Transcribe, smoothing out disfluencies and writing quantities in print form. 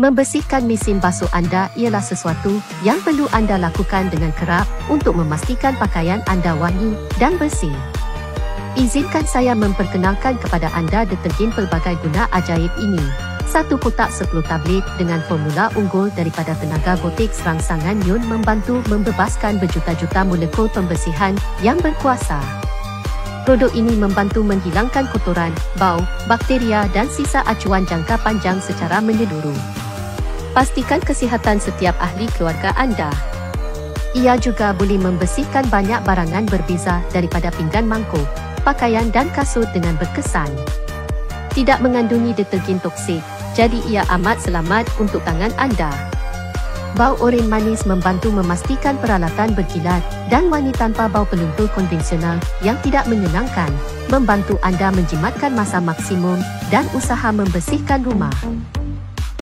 Membersihkan mesin basuh anda ialah sesuatu yang perlu anda lakukan dengan kerap untuk memastikan pakaian anda wangi dan bersih. Izinkan saya memperkenalkan kepada anda deterjen pelbagai guna ajaib ini. Satu kotak 10 tablet dengan formula unggul daripada tenaga Gotex rangsangan ion membantu membebaskan berjuta-juta molekul pembersihan yang berkuasa. Produk ini membantu menghilangkan kotoran, bau, bakteria dan sisa acuan jangka panjang secara menyeluruh. Pastikan kesihatan setiap ahli keluarga anda. Ia juga boleh membersihkan banyak barangan berbeza daripada pinggan mangkuk, pakaian dan kasut dengan berkesan. Tidak mengandungi deterjen toksik, jadi ia amat selamat untuk tangan anda. Bau oren manis membantu memastikan peralatan berkilat dan wangi tanpa bau peluntur konvensional yang tidak menyenangkan, membantu anda menjimatkan masa maksimum dan usaha membersihkan rumah.